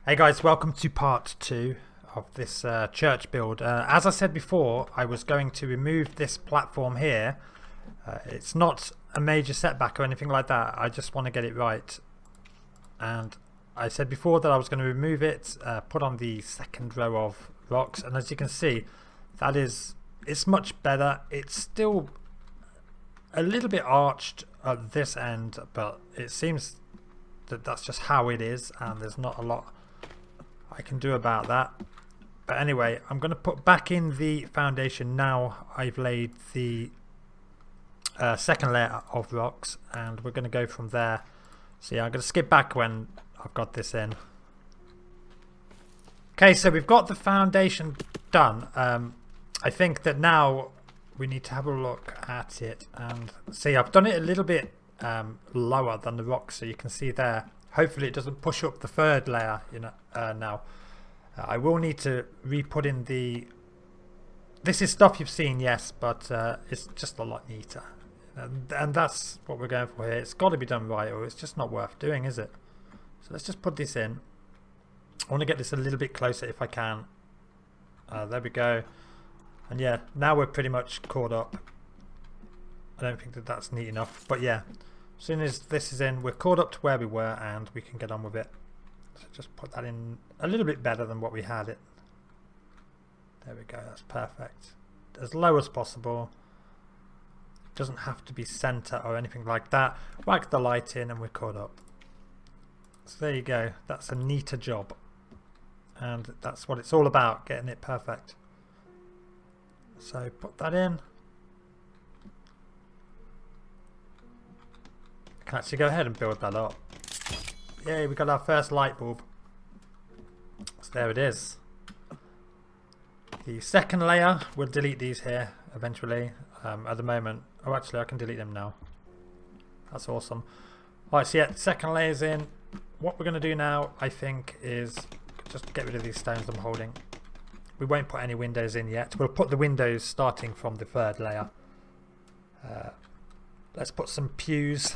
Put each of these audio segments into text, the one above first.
Hey guys, welcome to part 2 of this church build. As I said before, I was going to remove this platform here. It's not a major setback or anything like that. I just want to get it right. And I said before that I was going to remove it, put on the second row of rocks, and as you can see, it's much better. It's still a little bit arched at this end, but it seems that that's just how it is, and there's not a lot I can do about that. But anyway, I'm going to put back in the foundation now. I've laid the second layer of rocks, and we're going to go from there. So yeah, I'm going to skip back when I've got this in. Okay, so we've got the foundation done. I think that now we need to have a look at it and see. I've done it a little bit lower than the rocks, so you can see there. Hopefully it doesn't push up the third layer, now. I will need to re-put in the... This is stuff you've seen, yes, but it's just a lot neater. And that's what we're going for here. It's got to be done right, or it's just not worth doing, is it? So let's just put this in. I want to get this a little bit closer if I can. There we go. And yeah, now we're pretty much caught up. I don't think that that's neat enough, but yeah. As soon as this is in, we're caught up to where we were and we can get on with it. So just put that in a little bit better than what we had it. There we go, that's perfect. As low as possible. It doesn't have to be center or anything like that. Whack the light in and we're caught up. So there you go, that's a neater job. And that's what it's all about, getting it perfect. So put that in. Can actually go ahead and build that up. Yay, we got our first light bulb. So there it is. The second layer, we'll delete these here eventually. At the moment, oh actually I can delete them now. That's awesome. Alright, so yeah, second layer's in. What we're going to do now, I think, is just get rid of these stones I'm holding. We won't put any windows in yet. We'll put the windows starting from the third layer. Let's put some pews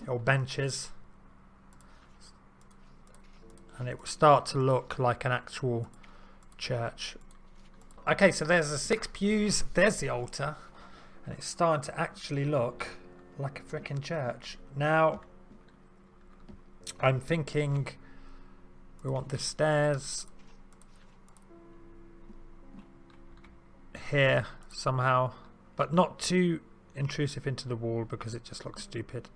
or benches, and it will start to look like an actual church. Okay, so there's the 6 pews, there's the altar, and it's starting to actually look like a freaking church. Now I'm thinking we want the stairs here somehow, but not too intrusive into the wall because it just looks stupid.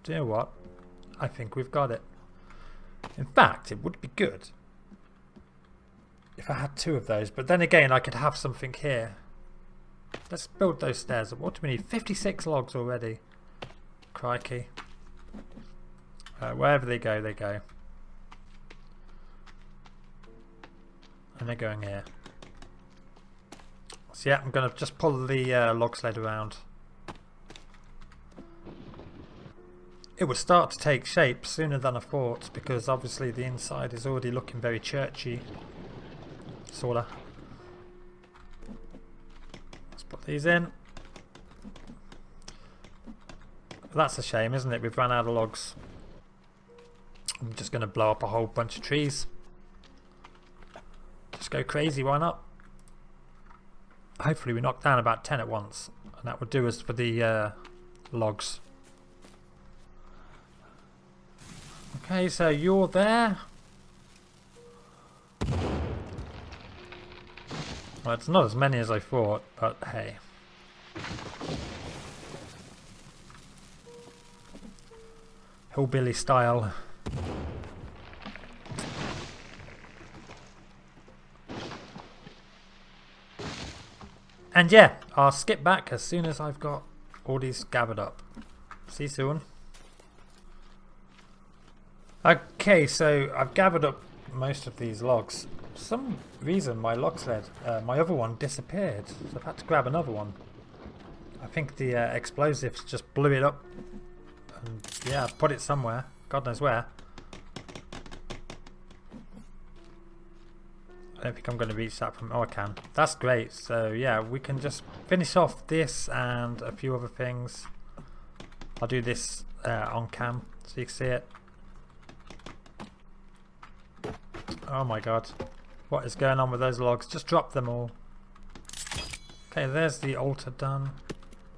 Do you know what? I think we've got it. In fact, it would be good if I had 2 of those, but then again I could have something here. Let's build those stairs. What do we need? 56 logs already. Crikey. Wherever they go, they go. And they're going here. So yeah, I'm going to just pull the log sled around. It would start to take shape sooner than I thought, because obviously the inside is already looking very churchy. Sorta. Let's put these in. That's a shame, isn't it? We've run out of logs. I'm just going to blow up a whole bunch of trees. Just go crazy, why not? Hopefully we knock down about 10 at once, and that would do us for the logs. Okay, so you're there. Well, it's not as many as I thought, but hey. Hillbilly style. And yeah, I'll skip back as soon as I've got all these gathered up. See you soon. Okay, so I've gathered up most of these logs. For some reason my log sled, my other one, disappeared. So I've had to grab another one. I think the explosives just blew it up. And yeah, I've put it somewhere. God knows where. I don't think I'm going to reach that from... Oh, I can. That's great. So yeah, we can just finish off this and a few other things. I'll do this on cam so you can see it. Oh my god. What is going on with those logs? Just drop them all. Okay, there's the altar done.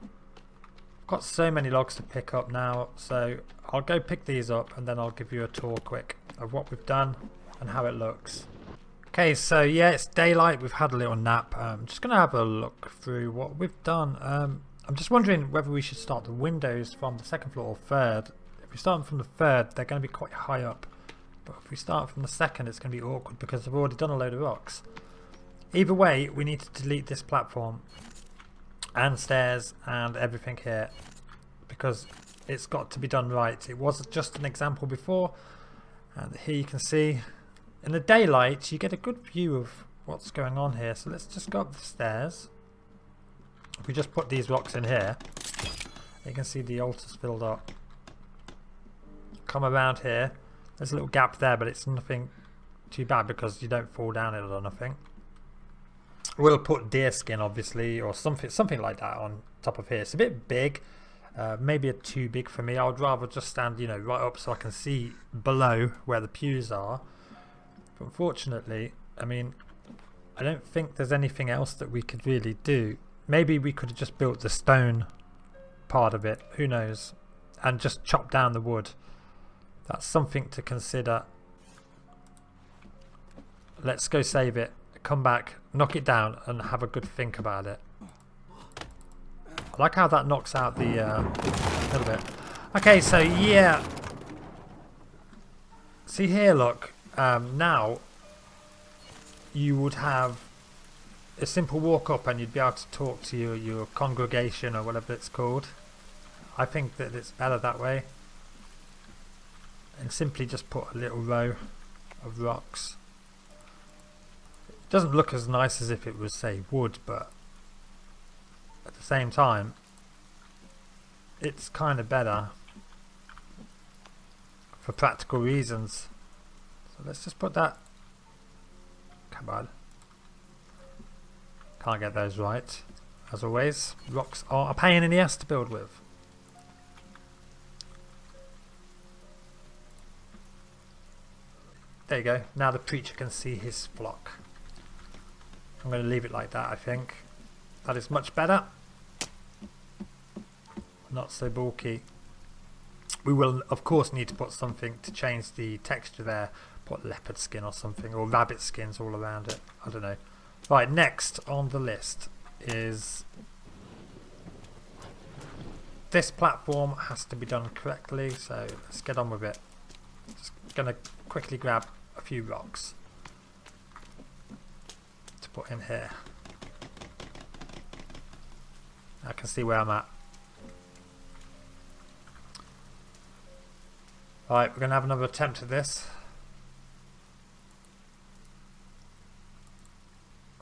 I've got so many logs to pick up now, so I'll go pick these up and then I'll give you a tour quick of what we've done and how it looks. Okay, so yeah, it's daylight. We've had a little nap. I'm just going to have a look through what we've done. I'm just wondering whether we should start the windows from the second floor or third. If we start them from the third, they're going to be quite high up. But if we start from the second, it's going to be awkward because I've already done a load of rocks. Either way, we need to delete this platform and stairs and everything here because it's got to be done right. It was just an example before, and here you can see in the daylight you get a good view of what's going on here. So let's just go up the stairs. If we just put these rocks in here, you can see the altar's filled up. Come around here, there's a little gap there, but it's nothing too bad because you don't fall down it or nothing. We'll put deer skin obviously or something like that on top of here. It's a bit big, maybe too big for me. I would rather just stand, you know, right up so I can see below where the pews are. But unfortunately, I mean, I don't think there's anything else that we could really do. Maybe we could have just built the stone part of it, who knows, and just chop down the wood. That's something to consider. Let's go save it, come back, knock it down and have a good think about it. I like how that knocks out the little bit. Okay, so yeah, see here, look, now you would have a simple walk up and you'd be able to talk to your congregation or whatever it's called. I think that it's better that way. And simply just put a little row of rocks. It doesn't look as nice as if it was, say, wood, but at the same time it's kind of better for practical reasons. So let's just put that. Come on. Can't get those right. As always, rocks are a pain in the ass to build with. There you go. Now the preacher can see his flock. I'm going to leave it like that, I think. That is much better. Not so bulky. We will, of course, need to put something to change the texture there. Put leopard skin or something, or rabbit skins all around it. I don't know. Right, next on the list is this platform has to be done correctly, so let's get on with it. Just gonna quickly grab a few rocks to put in here. I can see where I'm at. Right, we're gonna have another attempt at this.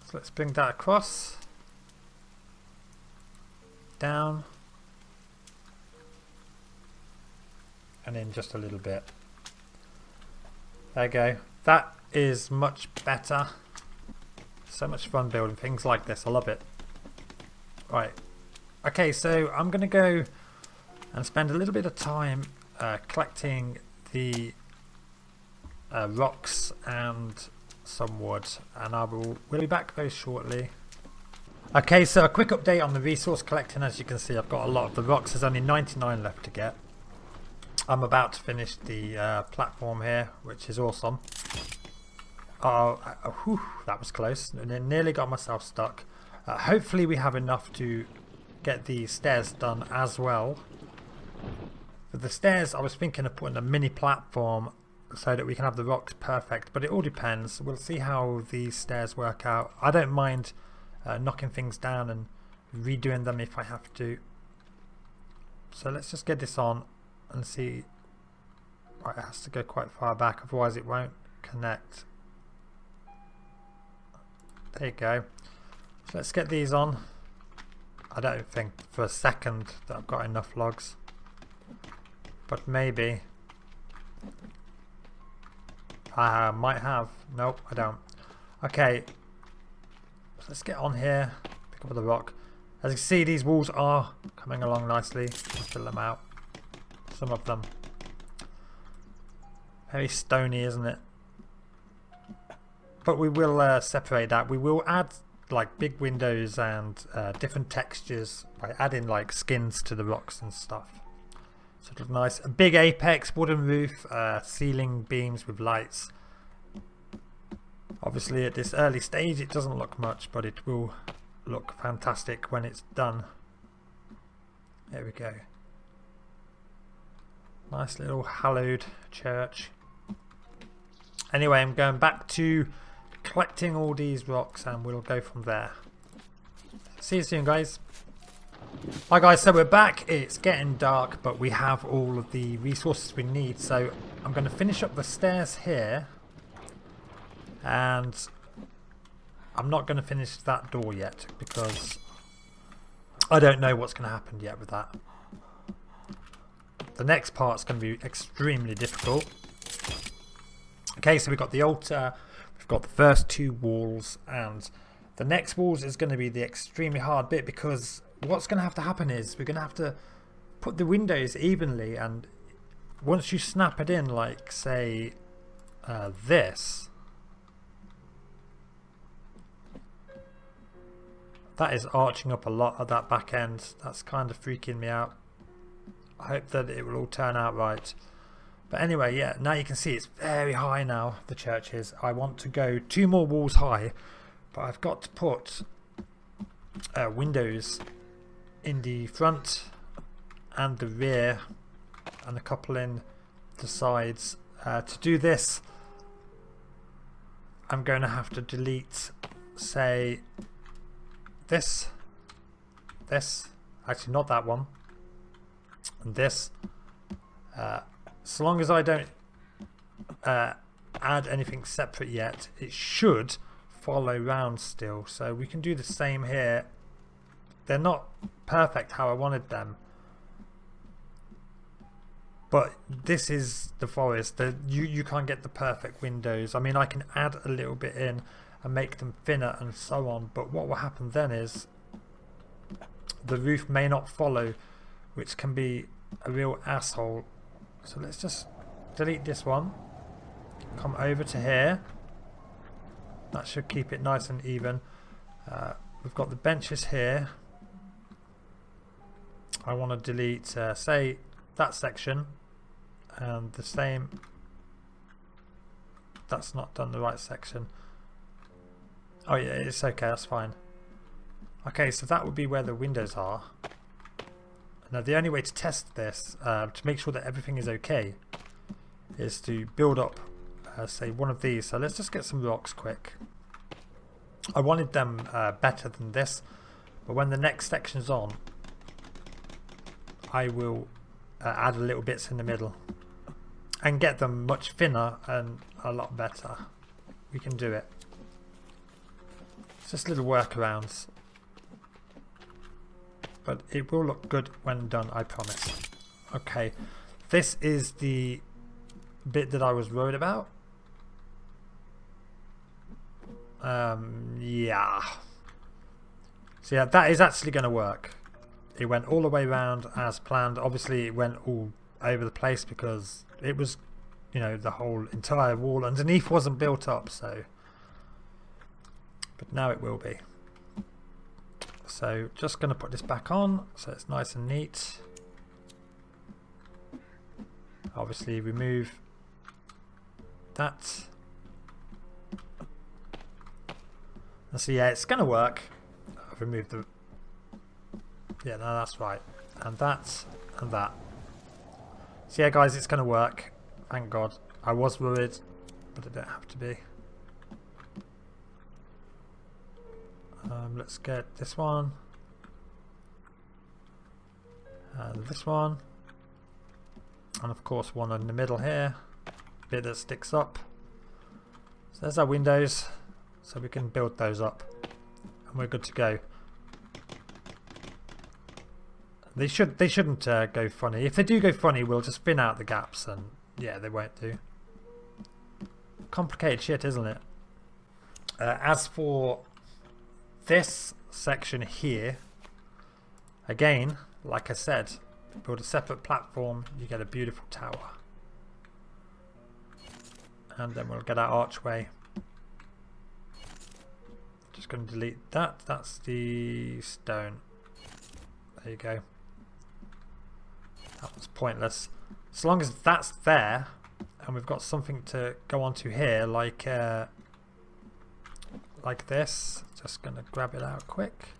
So let's bring that across, down, and in just a little bit. There you go. That is much better. So much fun building things like this. I love it. Right. Okay, so I'm going to go and spend a little bit of time collecting the rocks and some wood, and we'll be back very shortly. Okay, so a quick update on the resource collecting. As you can see, I've got a lot of the rocks. There's only 99 left to get. I'm about to finish the platform here, which is awesome. Whew, that was close. Nearly got myself stuck. Hopefully we have enough to get the stairs done as well. For the stairs, I was thinking of putting a mini platform so that we can have the rocks perfect, but it all depends. We'll see how these stairs work out. I don't mind knocking things down and redoing them if I have to. So let's just get this on and see. Right, it has to go quite far back, otherwise it won't connect. There you go. So let's get these on. I don't think for a second that I've got enough logs, but maybe I might have. Nope, I don't. Okay, so let's get on here, pick up the rock. As you can see, these walls are coming along nicely. I'll fill them out. Some of them. Very stony, isn't it? but we will separate that. We will add like big windows and different textures by adding like skins to the rocks and stuff. So it looks nice. A big apex, wooden roof, ceiling beams with lights. Obviously at this early stage it doesn't look much, but it will look fantastic when it's done. There we go. Nice little hallowed church. Anyway, I'm going back to collecting all these rocks and we'll go from there. See you soon, guys. Hi guys, so we're back. It's getting dark, but we have all of the resources we need. So I'm going to finish up the stairs here. And I'm not going to finish that door yet because I don't know what's going to happen yet with that. The next part's going to be extremely difficult. Okay, so we've got the altar, we've got the first two walls, and the next walls is going to be the extremely hard bit because what's going to have to happen is we're going to have to put the windows evenly, and once you snap it in, like say this, that is arching up a lot at that back end. That's kind of freaking me out. I hope that it will all turn out right. But anyway, yeah, now you can see it's very high now, the church is. I want to go 2 more walls high, but I've got to put windows in the front and the rear and a couple in the sides. To do this, I'm going to have to delete, say, this, actually not that one, and this. So long as I don't add anything separate yet, it should follow round still. So we can do the same here. They're not perfect how I wanted them, but this is the forest. You can't get the perfect windows. I mean, I can add a little bit in and make them thinner and so on, but what will happen then is the roof may not follow, which can be a real asshole. So let's just delete this one, come over to here. That should keep it nice and even. We've got the benches here. I want to delete say that section, and the same, that's not done the right section. Oh yeah, it's okay, that's fine. Okay, so that would be where the windows are. Now the only way to test this, to make sure that everything is okay, is to build up say one of these. So let's just get some rocks quick. I wanted them better than this, but when the next section's on, I will add a little bits in the middle and get them much thinner and a lot better. We can do it. It's just little workarounds, but it will look good when done, I promise. Okay, this is the bit that I was worried about. Yeah. So yeah, that is actually going to work. It went all the way around as planned. Obviously it went all over the place because it was, you know, the whole entire wall underneath wasn't built up, so, but now it will be. So just going to put this back on so it's nice and neat. Obviously remove that. And so yeah, it's going to work. I've removed the, yeah, no, that's right, and that and that. So yeah guys, it's going to work, thank God. I was worried, but it don't have to be. Let's get this one and this one, and of course one in the middle here, bit that sticks up. So there's our windows, so we can build those up and we're good to go. They shouldn't go funny. If they do go funny, we'll just thin out the gaps, and yeah, they won't do. Complicated shit, isn't it? As for this section here, again, like I said, build a separate platform, you get a beautiful tower, and then we'll get our archway. going to delete that. That's the stone. There you go. That was pointless. As long as that's there, and we've got something to go onto here, like this. Just going to grab it out quick.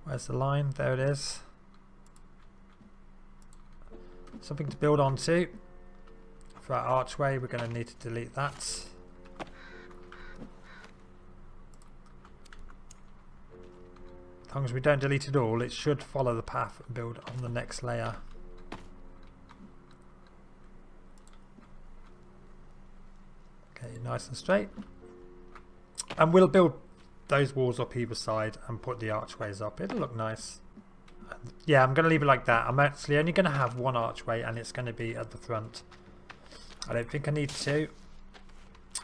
Where's the line? There it is. Something to build onto. For our archway, we're going to need to delete that. As long as we don't delete it all, it should follow the path and build on the next layer. Okay, nice and straight. And we'll build those walls up either side and put the archways up. It'll look nice. Yeah, I'm going to leave it like that. I'm actually only going to have one archway and it's going to be at the front. I don't think I need two.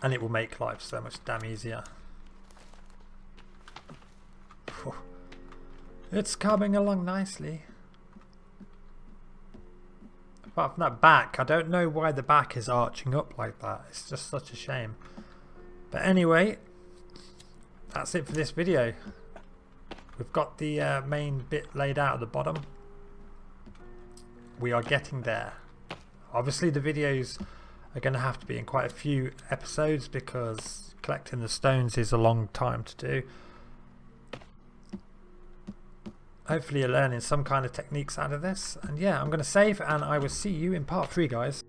And it will make life so much damn easier. It's coming along nicely. Apart from that back, I don't know why the back is arching up like that. It's just such a shame. But anyway, that's it for this video. We've got the main bit laid out at the bottom. We are getting there. Obviously the videos are going to have to be in quite a few episodes because collecting the stones is a long time to do. Hopefully you're learning some kind of techniques out of this. And yeah, I'm going to save and I will see you in part 3, guys.